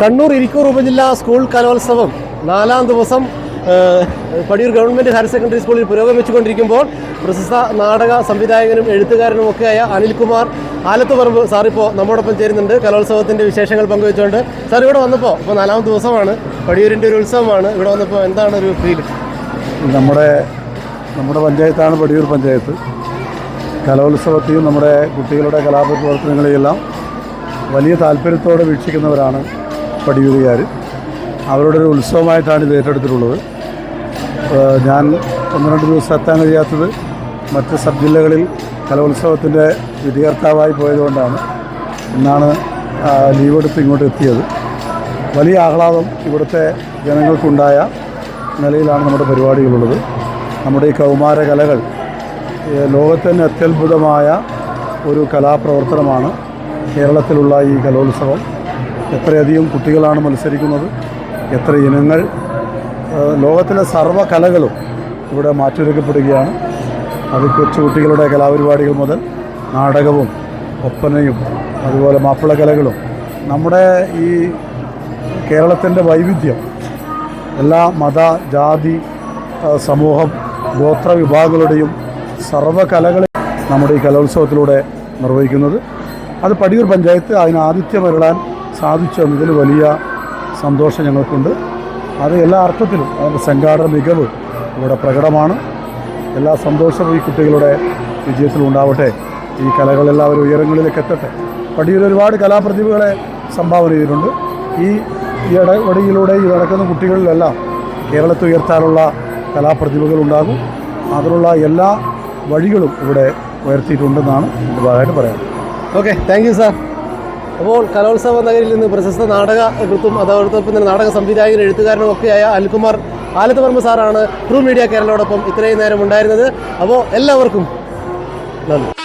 കണ്ണൂർ ഇരിക്കൂർ ഉപജില്ലാ സ്കൂൾ കലോത്സവം 4ാം ദിവസം പടിയൂർ ഗവൺമെൻറ് ഹയർ സെക്കൻഡറി സ്കൂളിൽ പുരോഗമിച്ചുകൊണ്ടിരിക്കുമ്പോൾ പ്രശസ്ത നാടക സംവിധായകനും എഴുത്തുകാരനും ഒക്കെയായ അനിൽകുമാർ ആലത്തുപറമ്പ് സാറിപ്പോൾ നമ്മോടൊപ്പം ചേരുന്നുണ്ട്. കലോത്സവത്തിൻ്റെ വിശേഷങ്ങൾ പങ്കുവെച്ചുകൊണ്ട്. സാർ ഇവിടെ വന്നപ്പോൾ ഇപ്പോൾ 4ാം ദിവസമാണ്, പടിയൂരിൻ്റെ ഒരു ഉത്സവമാണ്. ഇവിടെ വന്നപ്പോൾ എന്താണ് ഒരു ഫീൽ? നമ്മുടെ പഞ്ചായത്താണ് പടിയൂർ പഞ്ചായത്ത്. കലോത്സവത്തെയും നമ്മുടെ കുട്ടികളുടെ കലാപ്രവർത്തനങ്ങളെയെല്ലാം വലിയ താല്പര്യത്തോടെ വീക്ഷിക്കുന്നവരാണ് പടിയൂരുകാർ. അവരുടെ ഒരു ഉത്സവമായിട്ടാണ് ഇത് ഏറ്റെടുത്തിട്ടുള്ളത്. ഞാൻ 1-2 ദിവസം എത്താൻ കഴിയാത്തത് മറ്റ് സബ് ജില്ലകളിൽ കലോത്സവത്തിൻ്റെ വിധികർത്താവായി പോയതുകൊണ്ടാണ്. ഇന്നാണ് ലീവെടുത്ത് ഇങ്ങോട്ട് എത്തിയത്. വലിയ ആഹ്ലാദം ഇവിടുത്തെ ജനങ്ങൾക്കുണ്ടായ നിലയിലാണ് നമ്മുടെ പരിപാടികളുള്ളത്. നമ്മുടെ ഈ കൗമാര കലകൾ ലോകത്തിന് അത്യത്ഭുതമായ ഒരു കലാപ്രവർത്തനമാണ് കേരളത്തിലുള്ള ഈ കലോത്സവം. എത്രയധികം കുട്ടികളാണ് മത്സരിക്കുന്നത്, എത്ര ഇനങ്ങൾ. ലോകത്തിലെ സർവ്വകലകളും ഇവിടെ മാറ്റിവെക്കപ്പെടുകയാണ്. അത് കൊച്ചുകുട്ടികളുടെ കലാപരിപാടികൾ മുതൽ നാടകവും ഒപ്പനയും അതുപോലെ മാപ്പിള കലകളും. നമ്മുടെ ഈ കേരളത്തിൻ്റെ വൈവിധ്യം എല്ലാ മത ജാതി സമൂഹം ഗോത്ര വിഭാഗങ്ങളുടെയും സർവ്വകലകളെ നമ്മുടെ ഈ കലോത്സവത്തിലൂടെ നിർവഹിക്കുന്നത്. അത് പടിയൂർ പഞ്ചായത്ത് അതിന് ആതിഥ്യമരുളാൻ സാധിച്ചു എന്നതിൽ വലിയ സന്തോഷം ഞങ്ങൾക്കുണ്ട്. അത് എല്ലാ അർത്ഥത്തിലും അതിൻ്റെ സംഘാടന മികവ് ഇവിടെ പ്രകടമാണ്. എല്ലാ സന്തോഷവും ഈ കുട്ടികളുടെ വിജയത്തിലുണ്ടാവട്ടെ. ഈ കലകളെല്ലാവരും ഉയരങ്ങളിലേക്ക് എത്തട്ടെ. പടിയൂർ ഒരുപാട് കലാപ്രതിഭകളെ സംഭാവന ചെയ്തിട്ടുണ്ട്. ഈ ഇടവഴിയിലൂടെ ഈ നടക്കുന്ന കുട്ടികളിലെല്ലാം കേരളത്തെ ഉയർത്താനുള്ള കലാപ്രതിഭകളുണ്ടാകും. അതിനുള്ള എല്ലാ വഴികളും ഇവിടെ ഉയർത്തിയിട്ടുണ്ടെന്നാണ് എൻ്റെ ഭാഗമായിട്ട് പറയാം. Okay, thank you sir. അപ്പോൾ കലോത്സവ നഗരിയിൽ നിന്ന് പ്രശസ്ത നാടക കൃത്തും അതോടൊപ്പം തന്നെ നാടക സംവിധായകനും എഴുത്തുകാരനും ഒക്കെയായ അനിൽകുമാർ ആലത്തുപറമ്പ് സാറാണ് ട്രൂ മീഡിയ കേരളയോടൊപ്പം ഇത്രയും നേരം ഉണ്ടായിരുന്നത്. അപ്പോൾ എല്ലാവർക്കും നന്ദി.